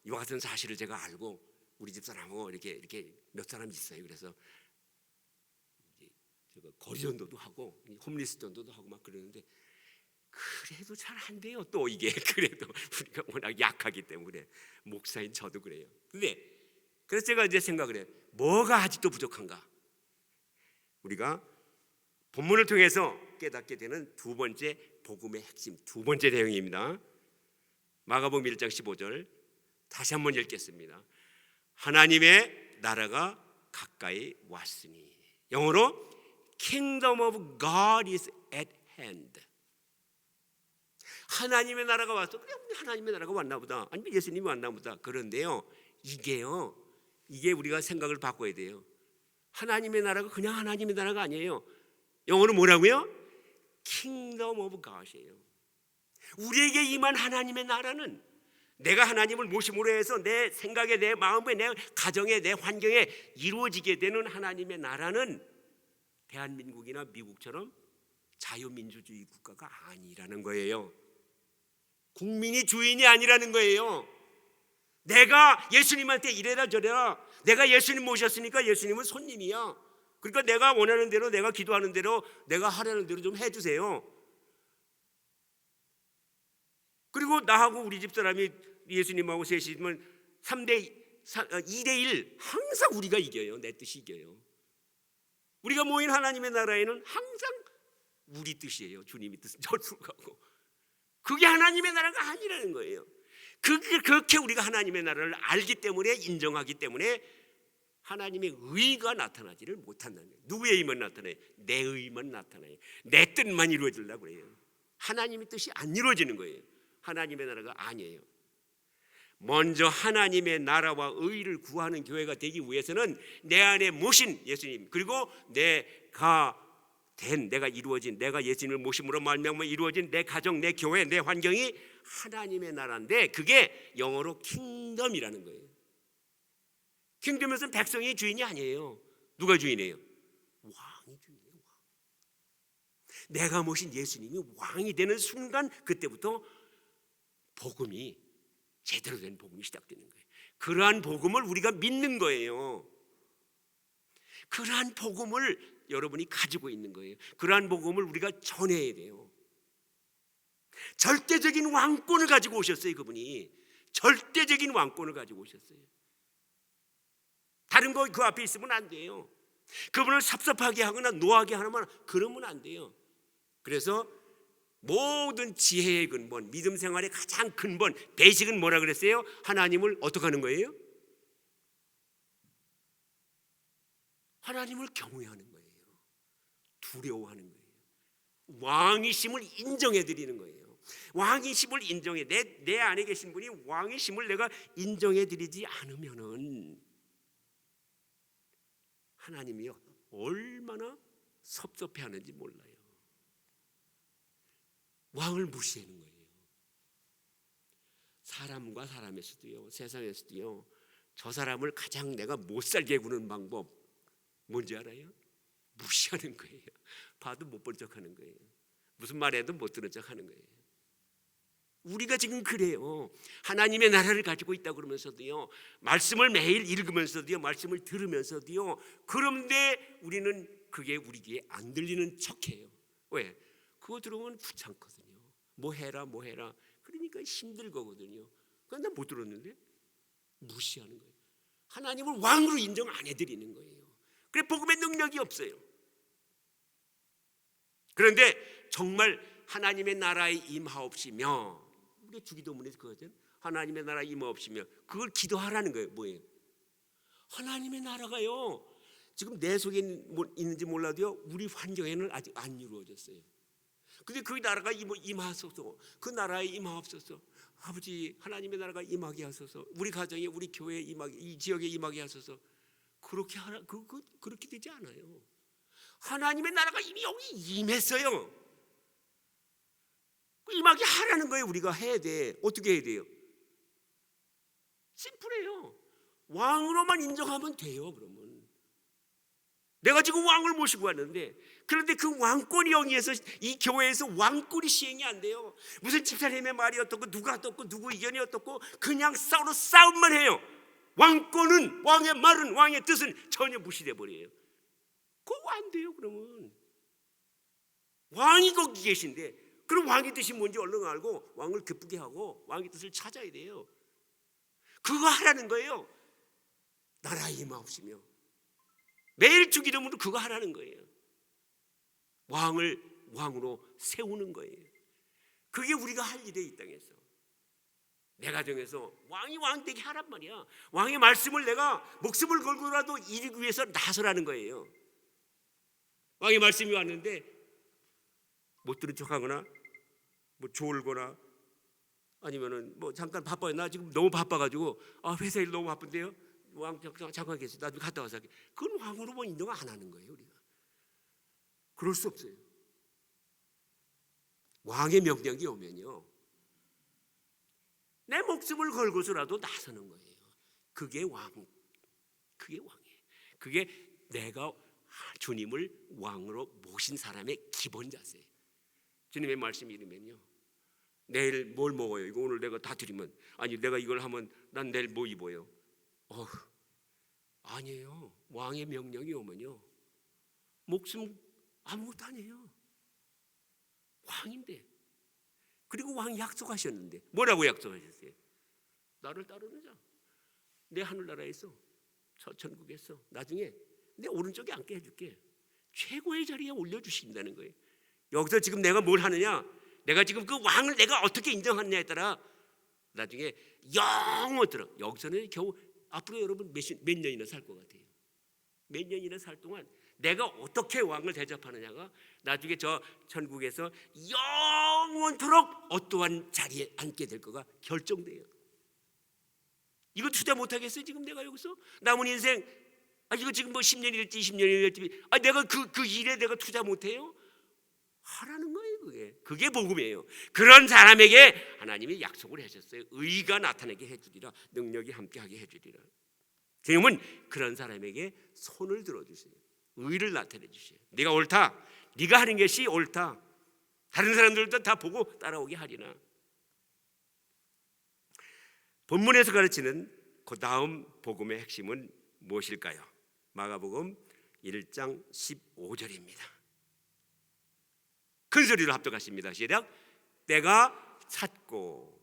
이와 같은 사실을 제가 알고 우리 집 사람하고 이렇게 몇 사람 있어요. 그래서 거리전도도 하고 홈리스전도도 하고 막 그러는데 그래도 잘 안 돼요. 또 이게 그래도 우리가 워낙 약하기 때문에 목사인 저도 그래요. 근데 그래서 제가 이제 생각을 해요. 뭐가 아직도 부족한가? 우리가 본문을 통해서 깨닫게 되는 두 번째 복음의 핵심, 두 번째 내용입니다. 마가복음 1장 15절 다시 한번 읽겠습니다. 하나님의 나라가 가까이 왔으니, 영어로 Kingdom of God is at hand. 하나님의 나라가 왔어. 그래, 하나님의 나라가 왔나 보다. 아니면 예수님이 왔나 보다. 그런데요, 이게 우리가 생각을 바꿔야 돼요. 하나님의 나라가 그냥 하나님의 나라가 아니에요. 영어로 뭐라고요? Kingdom of God이에요. 우리에게 임한 하나님의 나라는 내가 하나님을 모심으로 해서 내 생각에, 내 마음에, 내 가정에, 내 환경에 이루어지게 되는 하나님의 나라는 대한민국이나 미국처럼 자유민주주의 국가가 아니라는 거예요. 국민이 주인이 아니라는 거예요. 내가 예수님한테 이래라 저래라, 내가 예수님 모셨으니까 예수님은 손님이야. 그러니까 내가 원하는 대로, 내가 기도하는 대로, 내가 하려는 대로 좀 해주세요. 그리고 나하고 우리 집사람이 예수님하고 셋이면 2대1 항상 우리가 이겨요. 내 뜻이 이겨요. 우리가 모인 하나님의 나라에는 항상 우리 뜻이에요. 주님의 뜻은 저리로 가고. 그게 하나님의 나라가 아니라는 거예요. 그렇게 우리가 하나님의 나라를 알기 때문에, 인정하기 때문에 하나님의 의가 나타나지를 못한다는 거예요. 누구의 의만 나타나요? 내 의만 나타나요. 내 뜻만 이루어지려고 그래요. 하나님의 뜻이 안 이루어지는 거예요. 하나님의 나라가 아니에요. 먼저 하나님의 나라와 의를 구하는 교회가 되기 위해서는 내 안에 모신 예수님, 그리고 내가 이루어진, 내가 예수님을 모심으로 말미암아 이루어진 내 가정, 내 교회, 내 환경이 하나님의 나라인데 그게 영어로 킹덤이라는 거예요. 킹덤에서는 백성이 주인이 아니에요. 누가 주인이에요? 왕이 주인이에요. 왕. 내가 모신 예수님이 왕이 되는 순간 그때부터 복음이 제대로 된 복음이 시작되는 거예요. 그러한 복음을 우리가 믿는 거예요. 그러한 복음을 여러분이 가지고 있는 거예요. 그러한 복음을 우리가 전해야 돼요. 절대적인 왕권을 가지고 오셨어요. 그분이 절대적인 왕권을 가지고 오셨어요. 다른 거 그 앞에 있으면 안 돼요. 그분을 섭섭하게 하거나 노하게 하면 그러면 안 돼요. 그래서 모든 지혜의 근본, 믿음 생활의 가장 근본, 베이직은 뭐라 그랬어요? 하나님을 어떻게 하는 거예요? 하나님을 경외하는 거예요. 두려워하는 거예요. 왕이심을 인정해 드리는 거예요. 왕이심을 인정해, 내 안에 계신 분이 왕이심을 내가 인정해 드리지 않으면은 하나님이 얼마나 섭섭해하는지 몰라요. 왕을 무시하는 거예요. 사람과 사람에서도요, 세상에서도요, 저 사람을 가장 내가 못 살게 구는 방법 뭔지 알아요? 무시하는 거예요. 봐도 못 본 척하는 거예요. 무슨 말해도 못 들은 척하는 거예요. 우리가 지금 그래요. 하나님의 나라를 가지고 있다 그러면서도요, 말씀을 매일 읽으면서도요, 말씀을 들으면서도요, 그런데 우리는 그게 우리 귀에 안 들리는 척해요. 왜? 그거 들으면 귀찮거든요. 뭐 해라 뭐 해라. 그러니까 힘들 거거든요. 그러니까 나 못 들었는데 무시하는 거예요. 하나님을 왕으로 인정 안 해드리는 거예요. 그래 복음의 능력이 없어요. 그런데 정말 하나님의 나라에 임하옵시며, 우리 주기도문에서 그거죠. 하나님의 나라에 임하옵시며, 그걸 기도하라는 거예요. 뭐예요? 하나님의 나라가요, 지금 내 속에 있는지 몰라도요, 우리 환경에는 아직 안 이루어졌어요. 근데 그 나라가 임하소서, 그 나라에 임하옵소서. 아버지, 하나님의 나라가 임하게 하소서. 우리 가정에, 우리 교회에 임하게, 이 지역에 임하게 하소서. 그렇게 하라, 그렇게 되지 않아요. 하나님의 나라가 이미 여기 임했어요. 임하게 하라는 거예요. 우리가 해야 돼. 어떻게 해야 돼요? 심플해요. 왕으로만 인정하면 돼요. 그러면 내가 지금 왕을 모시고 왔는데, 그런데 그 왕권이 여기에서, 이 교회에서 왕권이 시행이 안 돼요. 무슨 집사님의 말이 어떻고 누가 어떻고 누구 의견이 어떻고 그냥 서로 싸움만 해요. 왕권은, 왕의 말은, 왕의 뜻은 전혀 무시돼 버려요. 그거 안 돼요. 그러면 왕이 거기 계신데, 그럼 왕의 뜻이 뭔지 얼른 알고 왕을 기쁘게 하고 왕의 뜻을 찾아야 돼요. 그거 하라는 거예요. 나라에 임하옵시며, 매일 주기도문으로 그거 하라는 거예요. 왕을 왕으로 세우는 거예요. 그게 우리가 할 일이에요. 이 땅에서 내 가정에서 왕이 왕 되게 하란 말이야. 왕의 말씀을 내가 목숨을 걸고라도 이루기 위해서 나서라는 거예요. 왕의 말씀이 왔는데 못 들은 척하거나 뭐 졸거나 아니면은 뭐 잠깐 바빠요. 나 지금 너무 바빠가지고 회사 일 너무 바쁜데요. 왕 잠깐 계세요. 나중에 갔다 와서 할게. 그건 왕으로 뭐 인정 안 하는 거예요. 우리가 그럴 수 없어요. 왕의 명령이 오면요, 내 목숨을 걸고서라도 나서는 거예요. 그게 그게 왕이에요. 그게 내가 주님을 왕으로 모신 사람의 기본 자세예요. 주님의 말씀이 이르면요, 내일 뭘 먹어요? 이거 오늘 내가 다 드리면, 아니 내가 이걸 하면 난 내일 뭐 입어요? 아니에요. 왕의 명령이 오면요, 목숨 아무것도 아니에요. 왕인데. 그리고 왕이 약속하셨는데 뭐라고 약속하셨어요? 나를 따르는 자, 내 하늘나라에서, 천국에서 나중에 내 오른쪽에 앉게 해줄게. 최고의 자리에 올려주신다는 거예요. 여기서 지금 내가 뭘 하느냐, 내가 지금 그 왕을 내가 어떻게 인정하느냐에 따라 나중에 영원토록, 여기서는 겨우 앞으로 여러분 몇 년이나 살 것 같아요. 몇 년이나 살 동안 내가 어떻게 왕을 대접하느냐가 나중에 저 천국에서 영원토록 어떠한 자리에 앉게 될 거가 결정돼요. 이거 투자 못하겠어요? 지금 내가 여기서 남은 인생, 이거 지금 뭐 10년이 될지 20년이 될지, 내가 그 일에 내가 투자 못해요? 하라는 거예요. 그게 복음이에요. 그런 사람에게 하나님이 약속을 하셨어요. 의가 나타나게 해주리라. 능력이 함께하게 해주리라. 주님은 그런 사람에게 손을 들어주세요. 의를 나타내 주세요. 네가 옳다. 네가 하는 것이 옳다. 다른 사람들도 다 보고 따라오게 하리라. 본문에서 가르치는 그 다음 복음의 핵심은 무엇일까요? 마가복음 1장 15절입니다. 큰 소리로 합독하십니다. 시작. 때가 찼고.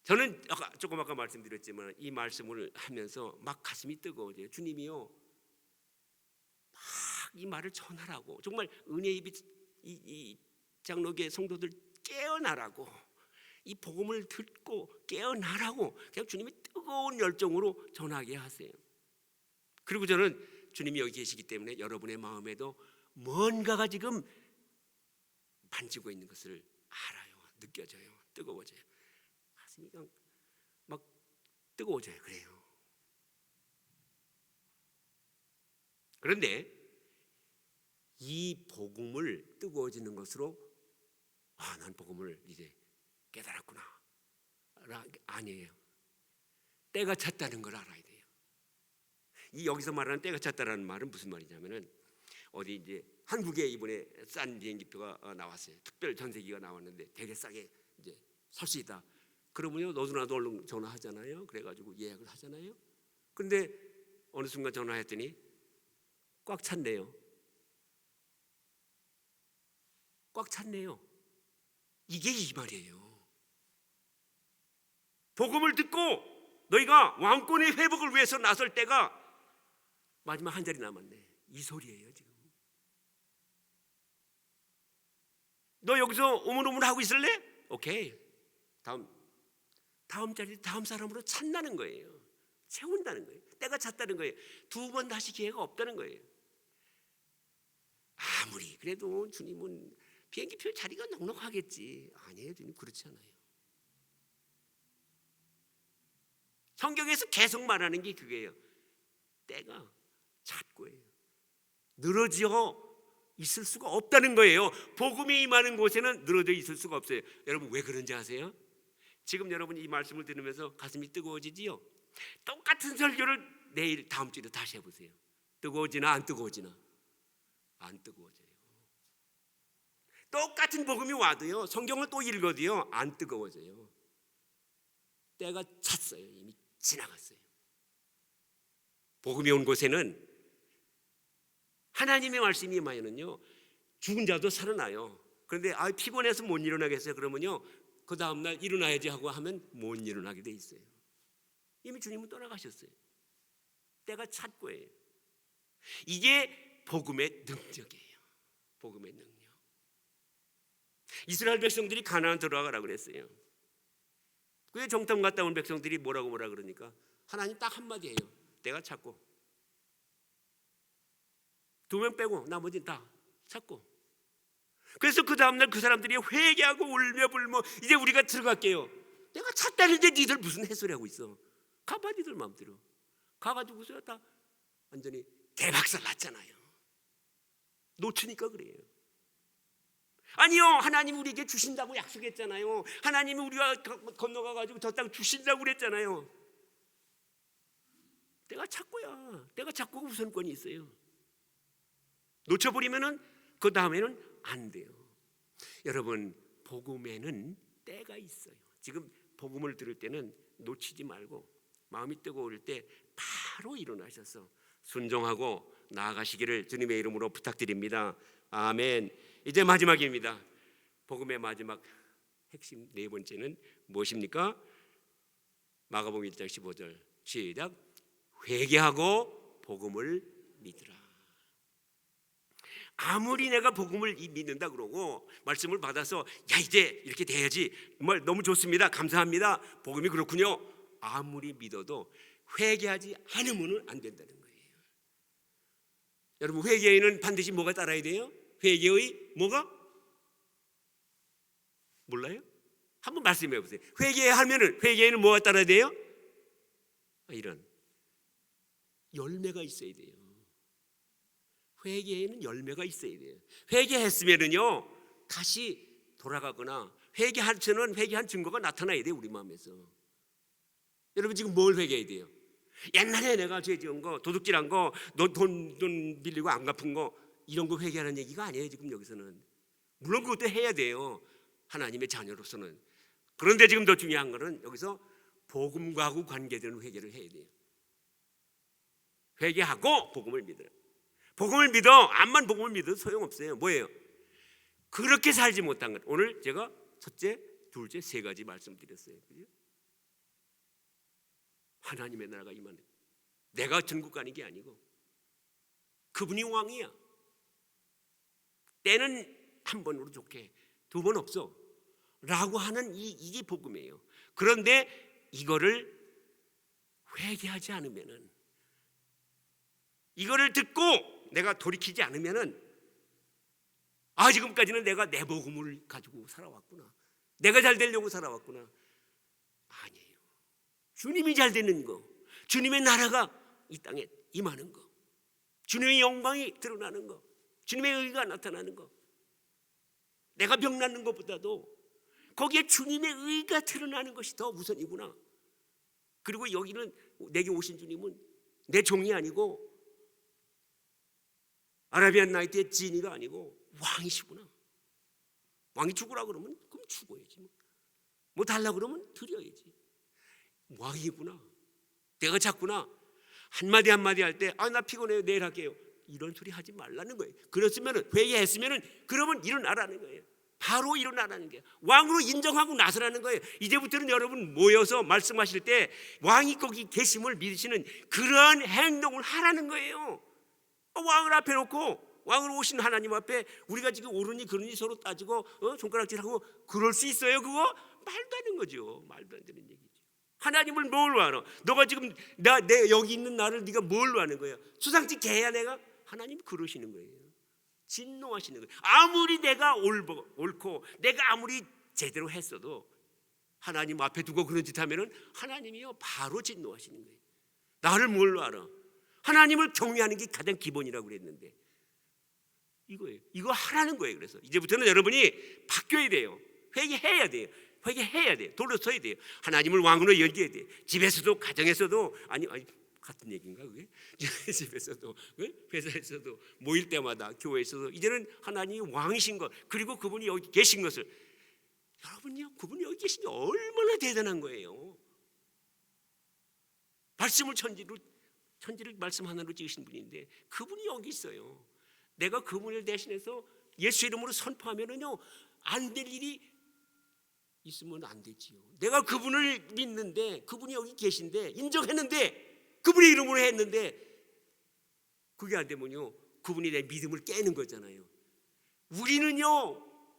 저는 조금 아까 말씀드렸지만 이 말씀을 하면서 막 가슴이 뜨거워져요. 주님이요, 막 이 말을 전하라고, 정말 은혜의 빛 이 장로교회 성도들 깨어나라고, 이 복음을 듣고 깨어나라고 그냥 주님이 뜨거운 열정으로 전하게 하세요. 그리고 저는 주님이 여기 계시기 때문에 여러분의 마음에도 뭔가가 지금 만지고 있는 것을 알아요. 느껴져요. 뜨거워져요. 가슴이 그냥 막 뜨거워져요. 그래요. 그런데 이 복음을 뜨거워지는 것으로 난 복음을 이제 깨달았구나, 아니에요. 때가 찼다는 걸 알아야 돼요. 이 여기서 말하는 때가 찼다라는 말은 무슨 말이냐면은, 어디 이제 한국에 이번에 싼 비행기표가 나왔어요. 특별 전세기가 나왔는데 되게 싸게 이제 살 수 있다. 그러면요, 너도 나도 얼른 전화하잖아요. 그래가지고 예약을 하잖아요. 근데 어느 순간 전화했더니 꽉 찼네요. 꽉 찼네요. 이게 이 말이에요. 복음을 듣고 너희가 왕권의 회복을 위해서 나설 때가 마지막 한 자리 남았네, 이 소리예요. 지금 너 여기서 오물오물 하고 있을래? 오케이, 다음 자리 다음 사람으로 찬다는 거예요. 채운다는 거예요. 때가 찼다는 거예요. 두 번 다시 기회가 없다는 거예요. 아무리 그래도 주님은 비행기표 자리가 넉넉하겠지. 아니에요, 주님 그렇지 않아요. 성경에서 계속 말하는 게 그게요. 때가 찼고예요. 늘어져 있을 수가 없다는 거예요. 복음이 임하는 곳에는 늘어져 있을 수가 없어요. 여러분 왜 그런지 아세요? 지금 여러분이 이 말씀을 들으면서 가슴이 뜨거워지지요? 똑같은 설교를 내일 다음 주에 다시 해보세요. 뜨거워지나 안 뜨거워지나? 안 뜨거워져요. 똑같은 복음이 와도요, 성경을 또 읽어도요, 안 뜨거워져요. 때가 찼어요. 이미 지나갔어요. 복음이 온 곳에는 하나님의 말씀이 임하면요, 죽은 자도 살아나요. 그런데 피곤해서 못 일어나겠어요. 그러면요, 그 다음날 일어나야지 하고 하면 못 일어나게 돼 있어요. 이미 주님은 떠나가셨어요. 때가 찼고예요. 이게 복음의 능력이에요. 복음의 능력. 이스라엘 백성들이 가나안 들어가라고 그랬어요. 그게 정탐 갔다 온 백성들이 뭐라 그러니까 하나님 딱 한마디 해요. 때가 찼고. 2명 빼고 나머지는 다 찼고. 그래서 그 다음날 그 사람들이 회개하고 울며 불며 이제 우리가 들어갈게요. 내가 찼다는데 니들 무슨 햇소리하고 있어. 가봐 니들 마음대로. 가가지고서 다 완전히 대박살 났잖아요. 놓치니까 그래요. 아니요, 하나님 우리에게 주신다고 약속했잖아요. 하나님이 우리가 건너가가지고 저 땅 주신다고 그랬잖아요. 때가 찼고야. 때가 찼고 우선권이 있어요. 놓쳐버리면은 그 다음에는 안 돼요. 여러분, 복음에는 때가 있어요. 지금 복음을 들을 때는 놓치지 말고 마음이 뜨거울 때 바로 일어나셔서 순종하고 나아가시기를 주님의 이름으로 부탁드립니다. 아멘. 이제 마지막입니다. 복음의 마지막 핵심 네 번째는 무엇입니까? 마가복음 1장 15절 시작. 회개하고 복음을 믿으라. 아무리 내가 복음을 믿는다 그러고 말씀을 받아서 야 이제 이렇게 돼야지, 정말 너무 좋습니다, 감사합니다, 복음이 그렇군요, 아무리 믿어도 회개하지 않으면 안 된다는 거예요. 여러분, 회개에는 반드시 뭐가 따라야 돼요? 회개의 뭐가? 몰라요? 한번 말씀해 보세요. 회개에는 뭐가 따라야 돼요? 이런 열매가 있어야 돼요. 회개에는 열매가 있어야 돼요. 회개했으면은요 다시 돌아가거나 회개한 증거가 나타나야 돼요, 우리 마음에서. 여러분 지금 뭘 회개해야 돼요? 옛날에 내가 죄 지은 거, 도둑질한 거, 돈 빌리고 안 갚은 거, 이런 거 회개하는 얘기가 아니에요. 지금 여기서는 물론 그것도 해야 돼요, 하나님의 자녀로서는. 그런데 지금 더 중요한 거는 여기서 복음과하고 관계되는 회개를 해야 돼요. 회개하고 복음을 믿어요. 복음을 믿어. 암만 복음을 믿어도 소용없어요. 뭐예요? 그렇게 살지 못한 것. 오늘 제가 첫째, 둘째, 세 가지 말씀드렸어요. 그죠? 하나님의 나라가 임하는, 내가 천국 가는 게 아니고 그분이 왕이야. 때는 한 번으로 좋게, 두 번 없어 라고 하는 이게 복음이에요. 그런데 이거를 회개하지 않으면은, 이거를 듣고 내가 돌이키지 않으면은, 지금까지는 내가 내 복음을 가지고 살아왔구나, 내가 잘 되려고 살아왔구나. 아니에요. 주님이 잘 되는 거, 주님의 나라가 이 땅에 임하는 거, 주님의 영광이 드러나는 거, 주님의 의가 나타나는 거, 내가 병 낫는 것보다도 거기에 주님의 의가 드러나는 것이 더 우선이구나. 그리고 여기는 내게 오신 주님은 내 종이 아니고 아라비안 나이트의 지니가 아니고 왕이시구나. 왕이 죽으라 그러면 그럼 죽어야지. 뭐 달라 그러면 드려야지. 왕이구나, 내가 작구나. 한마디 한마디 할 때 나 피곤해요, 내일 할게요, 이런 소리 하지 말라는 거예요. 그렇으면, 회개했으면 그러면 일어나라는 거예요. 바로 일어나라는 거예요. 왕으로 인정하고 나서라는 거예요. 이제부터는 여러분 모여서 말씀하실 때 왕이 거기 계심을 믿으시는 그러한 행동을 하라는 거예요. 왕을 앞에 놓고, 왕으로 오신 하나님 앞에 우리가 지금 옳으니 그러니 서로 따지고 손가락질하고 그럴 수 있어요? 그거 말도 안 되는 거죠. 말도 안 되는 얘기죠. 하나님을 뭘로 알아? 너가 지금 내 여기 있는 나를 네가 뭘로 아는 거야? 수상지 개야 내가? 하나님 그러시는 거예요. 진노하시는 거예요. 아무리 내가 옳고 내가 아무리 제대로 했어도 하나님 앞에 두고 그런 짓 하면은 하나님이요 바로 진노하시는 거예요. 나를 뭘로 알아? 하나님을 경외하는 게 가장 기본이라고 그랬는데 이거예요. 이거 하라는 거예요. 그래서 이제부터는 여러분이 바뀌어야 돼요. 회개해야 돼요. 회개해야 돼요. 돌아서야 돼요. 하나님을 왕으로 여겨야 돼요. 집에서도, 가정에서도, 아니 같은 얘기인가 그게? 집에서도, 회사에서도, 모일 때마다, 교회에서도 이제는 하나님이 왕이신 것, 그리고 그분이 여기 계신 것을, 여러분요, 그분이 여기 계신 게 얼마나 대단한 거예요. 말씀을 천지를 말씀 하나로 지으신 분인데 그분이 여기 있어요. 내가 그분을 대신해서 예수 이름으로 선포하면은요 안 될 일이 있으면 안 되지요. 내가 그분을 믿는데, 그분이 여기 계신데, 인정했는데, 그분의 이름으로 했는데 그게 안 되면요 그분이 내 믿음을 깨는 거잖아요. 우리는요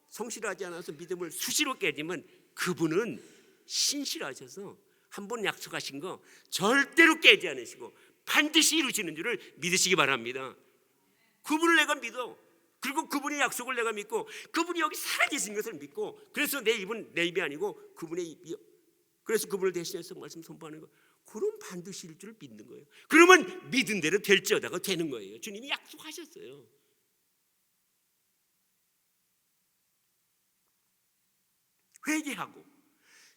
성실하지 않아서 믿음을 수시로 깨지만 그분은 신실하셔서 한번 약속하신 거 절대로 깨지 않으시고 반드시 이루시는 줄을 믿으시기 바랍니다. 그분을 내가 믿어. 그리고 그분의 약속을 내가 믿고 그분이 여기 살아계신 것을 믿고, 그래서 내 입은 내 입이 아니고 그분의 입이, 그래서 그분을 대신해서 말씀 선포하는 거, 그럼 반드시 이룰 줄 믿는 거예요. 그러면 믿은 대로 될지어다가 되는 거예요. 주님이 약속하셨어요. 회개하고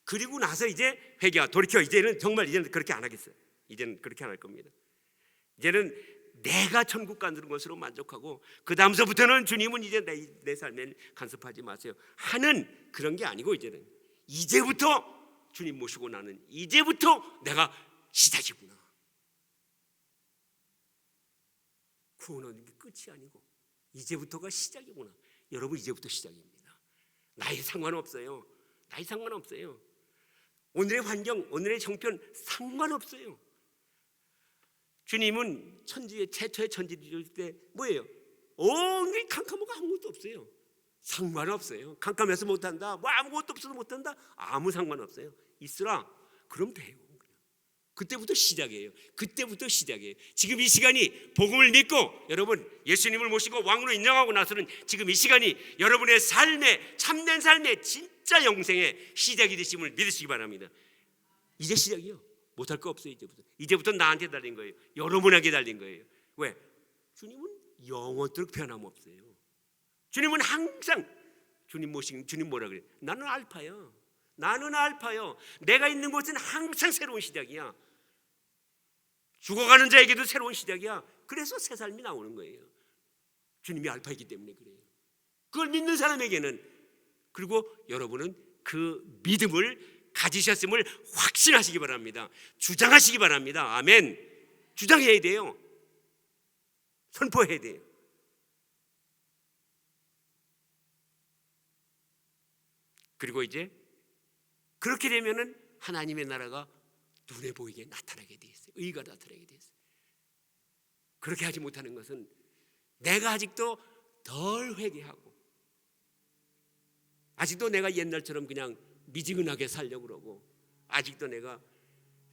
그리고 나서 이제 돌이켜. 이제는 정말 그렇게 안 하겠어요. 이제는 그렇게 안 할 겁니다. 이제는 내가 천국 가는 것으로 만족하고 그 다음서부터는 주님은 이제 내 삶에 간섭하지 마세요 하는 그런 게 아니고, 이제부터 주님 모시고 나는 이제부터 내가 시작이구나. 구원은 끝이 아니고 이제부터가 시작이구나. 여러분 이제부터 시작입니다. 나이 상관없어요. 나이 상관없어요. 오늘의 환경, 오늘의 형편 상관없어요. 주님은 최초의 천지를 이룰 때 뭐예요? 온갖 캄캄하고 아무것도 없어요. 상관없어요. 캄캄해서 못한다, 뭐 아무것도 없어서 못한다, 아무 상관없어요. 있으라 그럼 돼요. 그때부터 시작이에요. 지금 이 시간이 복음을 믿고 여러분 예수님을 모시고 왕으로 인정하고 나서는 지금 이 시간이 여러분의 삶의 참된 삶의 진짜 영생의 시작이 되심을 믿으시기 바랍니다. 이제 시작이요. 못할 거 없어요. 이제부터 나한테 달린 거예요. 여러분에게 달린 거예요. 왜? 주님은 영원토록 변함없어요. 주님은 항상 주님 뭐라 그래? 나는 알파야. 나는 알파요. 내가 있는 곳은 항상 새로운 시작이야. 죽어가는 자에게도 새로운 시작이야. 그래서 새 삶이 나오는 거예요. 주님이 알파이기 때문에 그래요. 그걸 믿는 사람에게는, 그리고 여러분은 그 믿음을 가지셨음을 확신하시기 바랍니다. 주장하시기 바랍니다. 아멘. 주장해야 돼요. 선포해야 돼요. 그리고 이제 그렇게 되면은 하나님의 나라가 눈에 보이게 나타나게 돼 있어요. 의가 나타나게 돼 있어요. 그렇게 하지 못하는 것은 내가 아직도 덜 회개하고, 아직도 내가 옛날처럼 그냥 미지근하게 살려고 그러고, 아직도 내가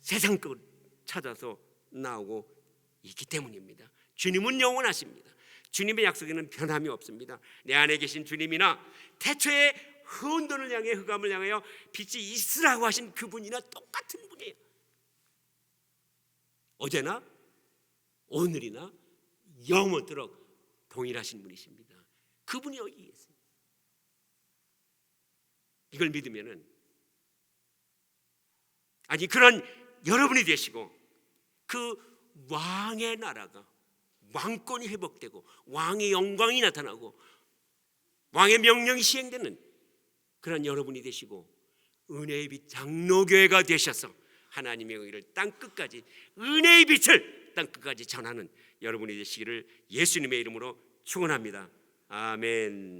세상 것 찾아서 나오고 있기 때문입니다. 주님은 영원하십니다. 주님의 약속에는 변함이 없습니다. 내 안에 계신 주님이나 태초에 혼돈을 향해 흑암을 향하여 빛이 있으라고 하신 그분이나 똑같은 분이에요. 어제나 오늘이나 영원토록 동일하신 분이십니다. 그분이 여기 계십니다. 이걸 믿으면은, 아니 그런 여러분이 되시고 그 왕의 나라가, 왕권이 회복되고 왕의 영광이 나타나고 왕의 명령이 시행되는 그런 여러분이 되시고, 은혜의 빛 장로교회가 되셔서 하나님의 의를 땅끝까지, 은혜의 빛을 땅끝까지 전하는 여러분이 되시기를 예수님의 이름으로 축원합니다. 아멘.